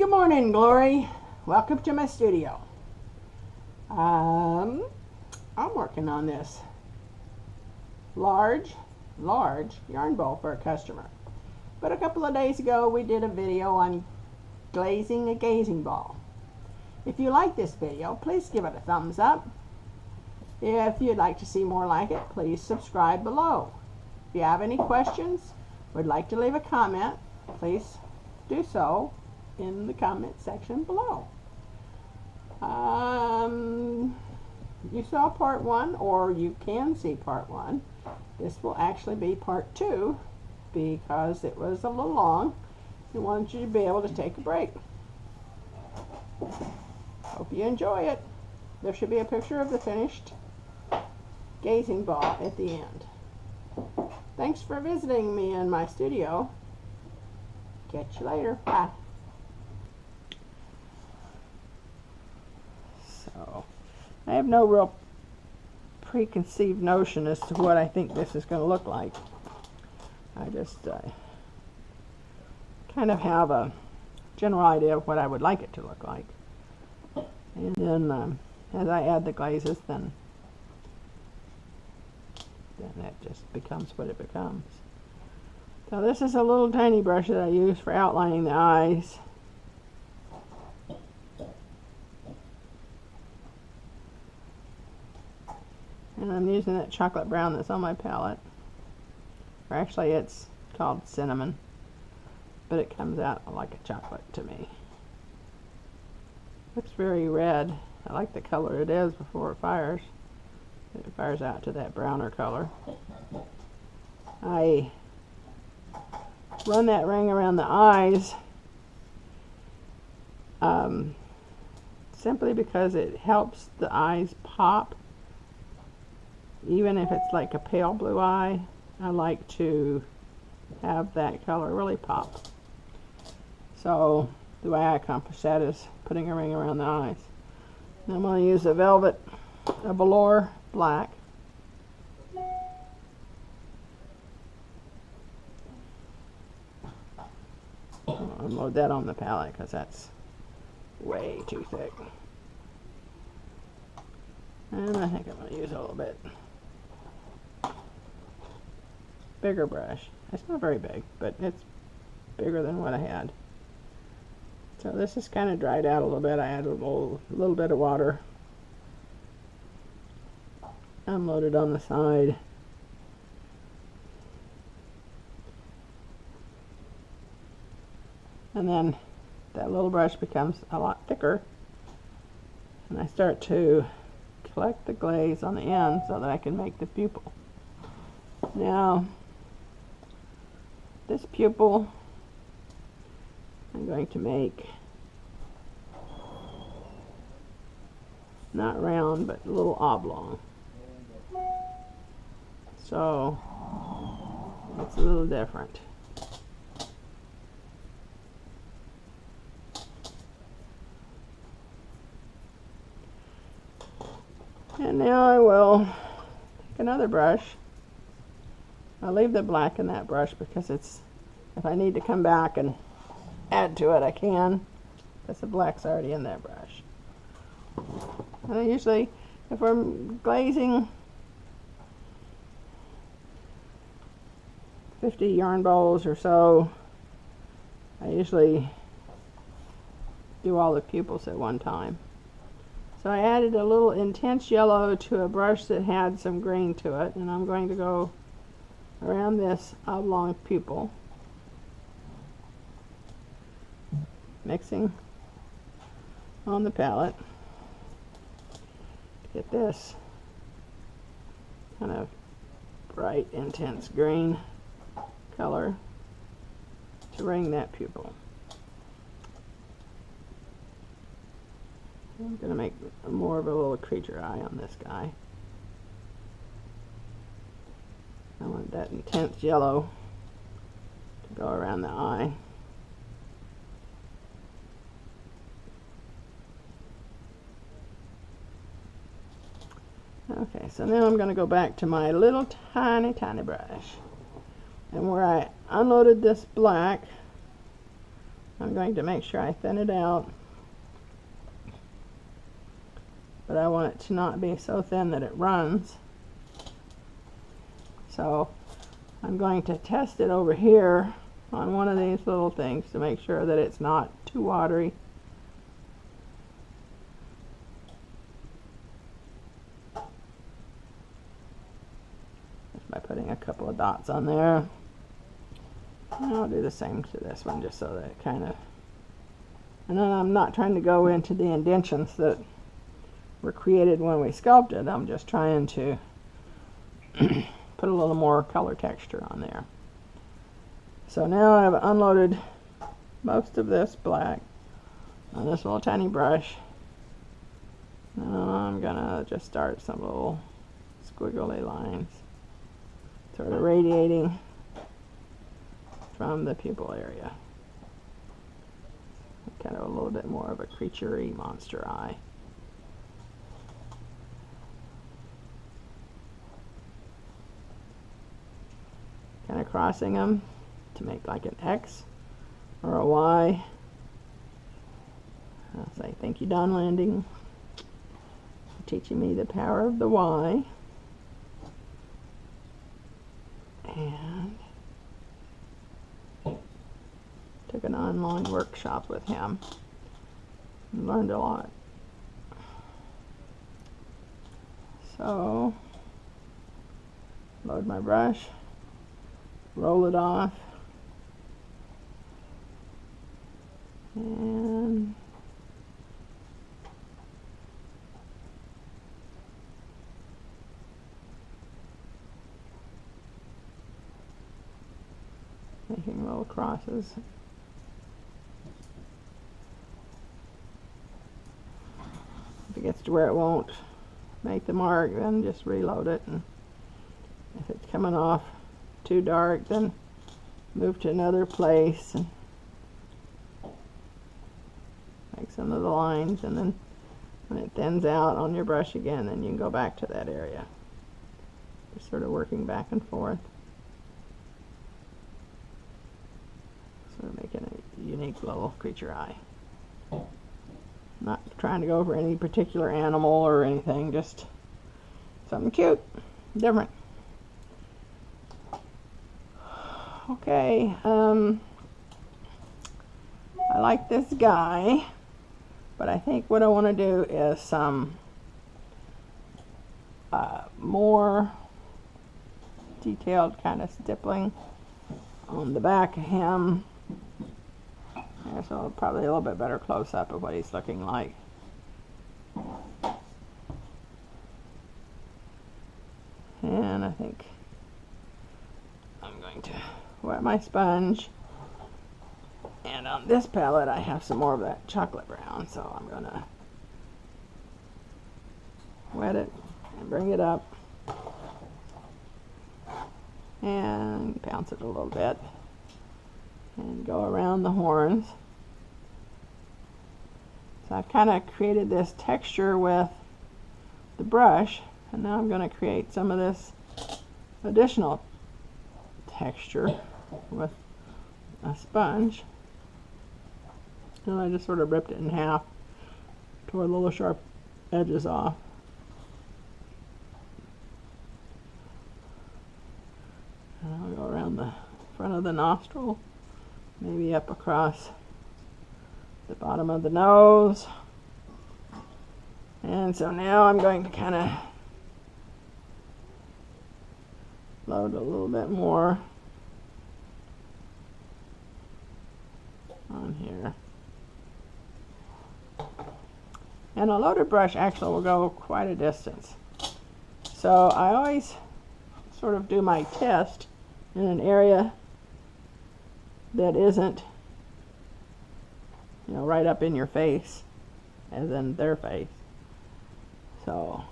Good morning, Glory. Welcome to my studio. I'm working on this large yarn bowl for a customer. But a couple of days ago we did a video on glazing a gazing ball. If you like this video, please give it a thumbs up. If you'd like to see more like it, please subscribe below. If you have any questions, would like to leave a comment, please do so in the comment section below. You saw part 1, or you can see part 1. This will actually be part 2 because it was a little long. We wanted you to be able to take a break. Hope you enjoy it. There should be a picture of the finished gazing ball at the end. Thanks for visiting me in my studio. Catch you later. Bye. So, I have no real preconceived notion as to what I think this is going to look like. I just kind of have a general idea of what I would like it to look like. And then as I add the glazes, then that just becomes what it becomes. So this is a little tiny brush that I use for outlining the eyes. And I'm using that chocolate brown that's on my palette. Or actually it's called cinnamon, but it comes out like a chocolate to me. Looks very red. I like the color it is before it fires. It fires out to that browner color. I run that ring around the eyes simply because it helps the eyes pop. Even if it's like a pale blue eye, I like to have that color really pop. So the way I accomplish that is putting a ring around the eyes. And I'm going to use a velour black. I'll unload that on the palette because that's way too thick. And I think I'm going to use a little bit bigger brush. It's not very big, but it's bigger than what I had. So this is kind of dried out a little bit. I added a little bit of water. Unloaded on the side. And then that little brush becomes a lot thicker. And I start to collect the glaze on the end so that I can make the pupil. Now, this pupil I'm going to make not round, but a little oblong. So it's a little different. And now I will take another brush. I'll leave the black in that brush because it's, if I need to come back and add to it, I can, because the black's already in that brush. And I usually, if I'm glazing 50 yarn bowls or so, I usually do all the pupils at one time. So I added a little intense yellow to a brush that had some green to it, and I'm going to go around this oblong pupil, mixing on the palette to get this kind of bright, intense green color to ring that pupil. I'm going to make more of a little creature eye on this guy. I want that intense yellow to go around the eye. Okay, so now I'm going to go back to my little tiny brush. And where I unloaded this black I'm going to make sure I thin it out, but I want it to not be so thin that it runs. So I'm going to test it over here on one of these little things to make sure that it's not too watery. Just by putting a couple of dots on there. And I'll do the same to this one just so that it kind of, and then I'm not trying to go into the indentions that were created when we sculpted. I'm just trying to put a little more color texture on there. So now I've unloaded most of this black on this little tiny brush. Now I'm gonna just start some little squiggly lines, sort of radiating from the pupil area. Kind of a little bit more of a creature-y monster eye. Kind of crossing them to make like an X or a Y. I'll say, thank you, Don Landing, for teaching me the power of the Y. And took an online workshop with him and learned a lot. So, load my brush, roll it off, and making little crosses. If it gets to where it won't make the mark, then just reload it, and if it's coming off too dark, then move to another place and make some of the lines, and then when it thins out on your brush again, then you can go back to that area. Just sort of working back and forth, sort of making a unique little creature eye. Not trying to go for any particular animal or anything, just something cute, different. Okay, I like this guy, but I think what I want to do is some more detailed kind of stippling on the back of him. So probably a little bit better close-up of what he's looking like. And I think I'm going to wet my sponge. And on this palette I have some more of that chocolate brown, so I'm going to wet it and bring it up and bounce it a little bit and go around the horns. So I've kind of created this texture with the brush, and now I'm going to create some of this additional texture with a sponge. And I just sort of ripped it in half, tore the little sharp edges off. And I'll go around the front of the nostril, maybe up across the bottom of the nose. And so now I'm going to kind of load a little bit more on here. And a loaded brush actually will go quite a distance. So I always sort of do my test in an area that isn't, you know, right up in your face, as in their face. So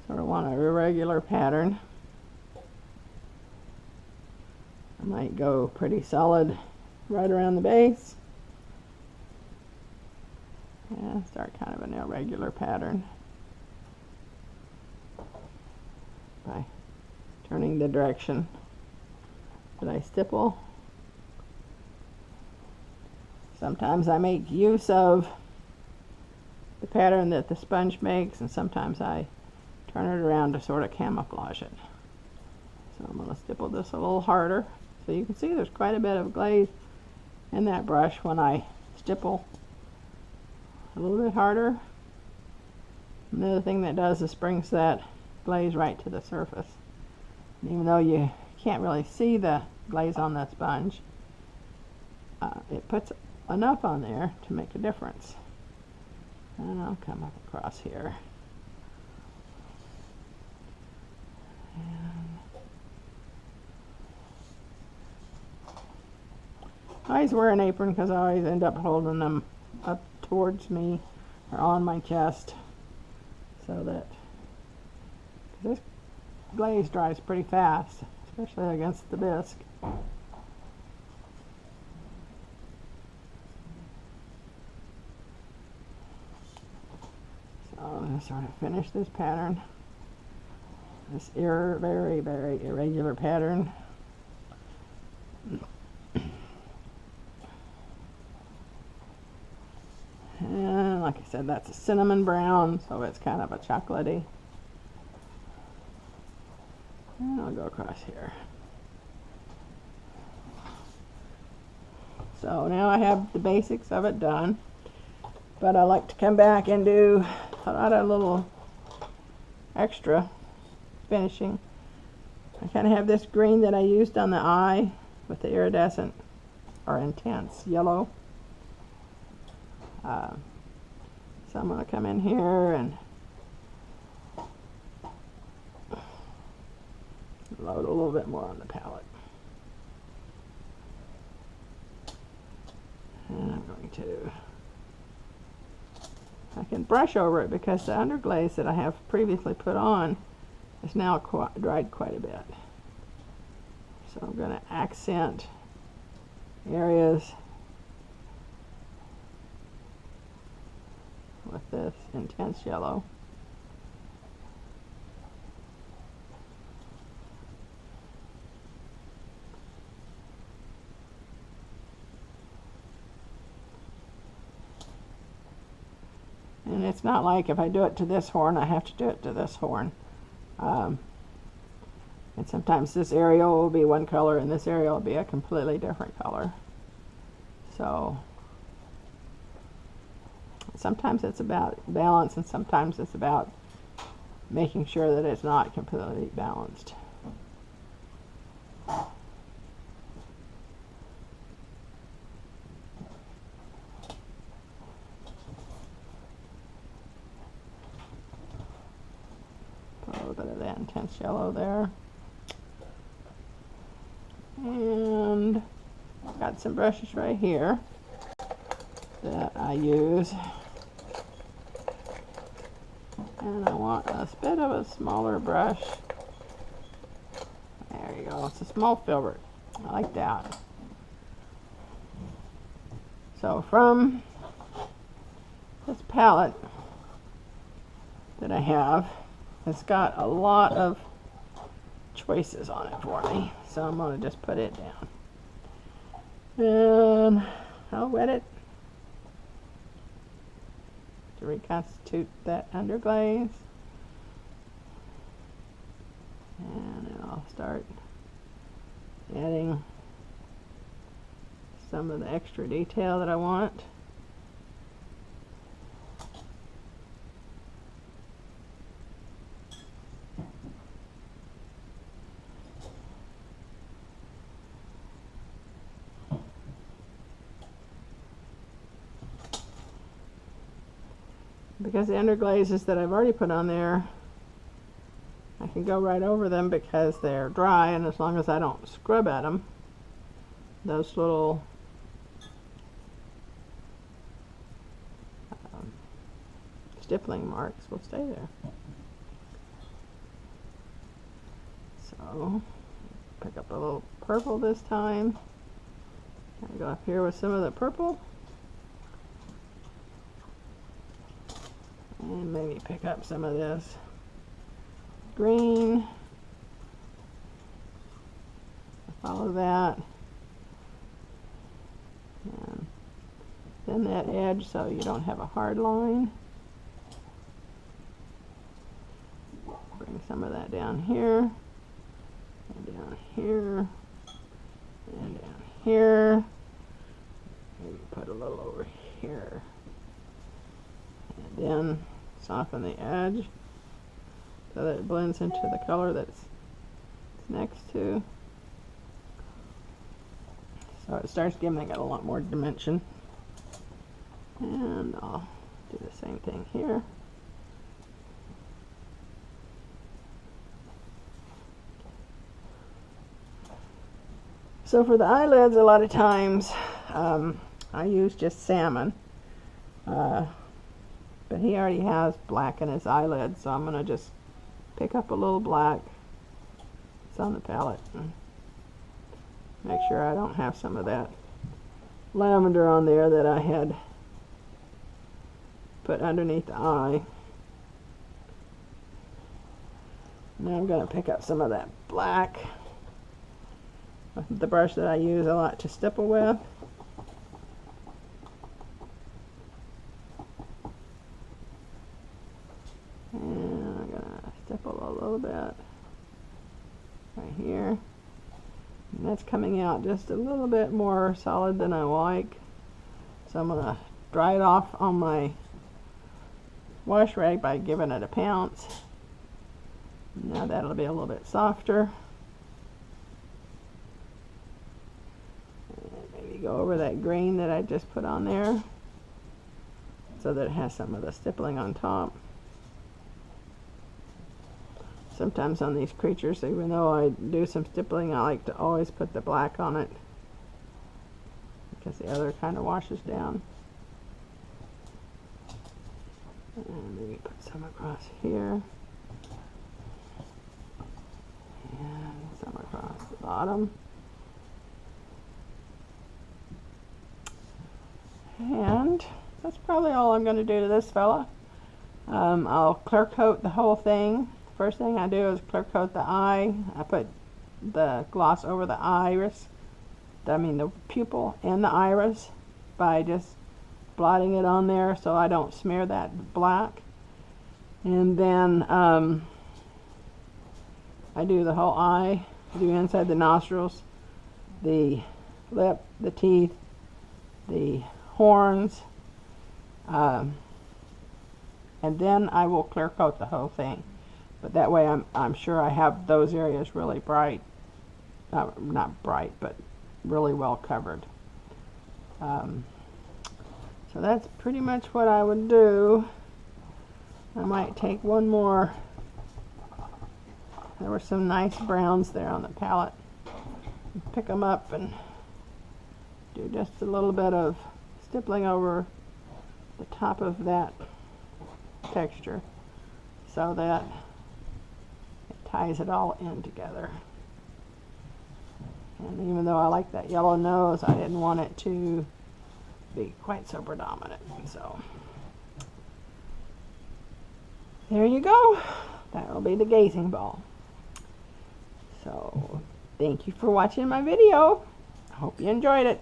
sort of want a irregular pattern. I might go pretty solid right around the base and start kind of an irregular pattern by turning the direction that I stipple. Sometimes I make use of the pattern that the sponge makes, and sometimes I turn it around to sort of camouflage it. So I'm going to stipple this a little harder. So you can see there's quite a bit of glaze in that brush when I stipple a little bit harder. Another thing that does is brings that glaze right to the surface. And even though you can't really see the glaze on that sponge, it puts enough on there to make a difference. And I'll come up across here. And I always wear an apron because I always end up holding them up towards me or on my chest, so that this glaze dries pretty fast, especially against the bisque. So I'm going to sort of finish this pattern, this very, very irregular pattern. And like I said, that's a cinnamon brown, so it's kind of a chocolatey. And I'll go across here. So now I have the basics of it done, but I like to come back and do a lot of little extra finishing. I kind of have this green that I used on the eye with the iridescent or intense yellow. So I'm going to come in here and load a little bit more on the palette. And I'm going to, I can brush over it because the underglaze that I have previously put on is now dried quite a bit. So I'm going to accent areas with this intense yellow. And it's not like if I do it to this horn, I have to do it to this horn. And sometimes this area will be one color and this area will be a completely different color. So sometimes it's about balance and sometimes it's about making sure that it's not completely balanced. Put a little bit of that intense yellow there. And I've got some brushes right here that I use. And I want a bit of a smaller brush. There you go. It's a small filbert. I like that. So from this palette that I have, it's got a lot of choices on it for me. So I'm going to just put it down. And I'll wet it to reconstitute that underglaze. And then I'll start adding some of the extra detail that I want. Because the underglazes that I've already put on there, I can go right over them because they're dry, and as long as I don't scrub at them, those little stippling marks will stay there. So, pick up a little purple this time. I go up here with some of the purple. And maybe pick up some of this green. Follow that. And then that edge so you don't have a hard line. Bring some of that down here, and down here, and down here. Maybe put a little over here. And then soften the edge so that it blends into the color that's next to. So it starts giving it a lot more dimension. And I'll do the same thing here. So for the eyelids, a lot of times I use just salmon, but he already has black in his eyelids, so I'm going to just pick up a little black. It's on the palette. And make sure I don't have some of that lavender on there that I had put underneath the eye. Now I'm going to pick up some of that black with the brush that I use a lot to stipple with. And I'm going to stipple a little bit right here. And that's coming out just a little bit more solid than I like. So I'm going to dry it off on my wash rag by giving it a pounce. Now that'll be a little bit softer. Go over that grain that I just put on there so that it has some of the stippling on top. Sometimes on these creatures, even though I do some stippling, I like to always put the black on it because the other kind of washes down. And maybe put some across here and some across the bottom. And that's probably all I'm going to do to this fella. I'll clear coat the whole thing. First thing I do is clear coat the eye. I put the gloss over the iris, the pupil and the iris, by just blotting it on there so I don't smear that black. And then I do the whole eye. I do inside the nostrils, the lip, the teeth, the horns, and then I will clear coat the whole thing. But that way I'm sure I have those areas really bright, not bright, but really well covered. So that's pretty much what I would do. I might take one more. There were some nice browns there on the palette. Pick them up and do just a little bit of stippling over the top of that texture so that it ties it all in together. And even though I like that yellow nose, I didn't want it to be quite so predominant. So there you go. That will be the gazing ball. So thank you for watching my video. I hope you enjoyed it.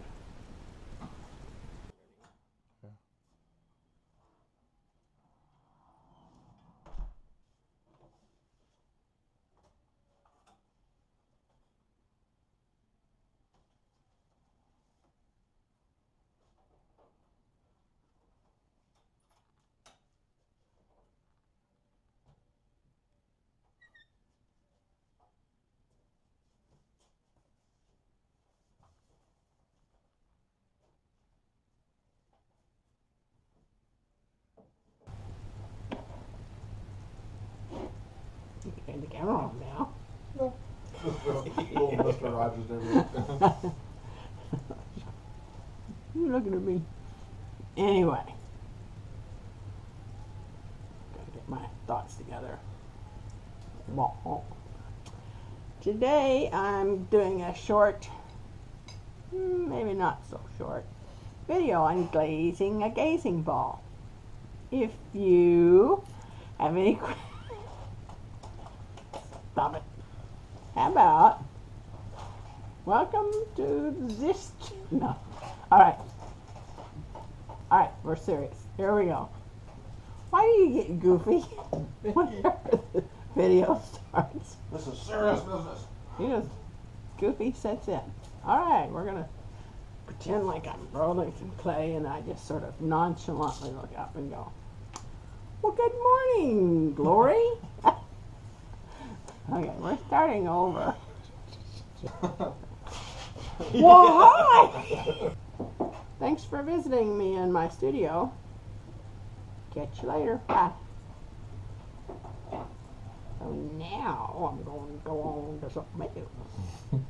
Turn the camera on now. No. Little Mr. Rogers everywhere. You looking at me? Anyway, gotta get my thoughts together. Today I'm doing a short, maybe not so short, video on glazing a gazing ball. If you have any questions, stop it. How about Welcome to this. No. All right. All right, we're serious. Here we go. Why do you get goofy whenever the video starts? This is serious business. You just goofy sets in. All right, we're gonna pretend like I'm rolling some clay, and I just sort of nonchalantly look up and go, "Well, good morning, Glory." Okay, we're starting over. Well, hi! Thanks for visiting me in my studio. Catch you later. Bye. So now I'm going to go on to something else.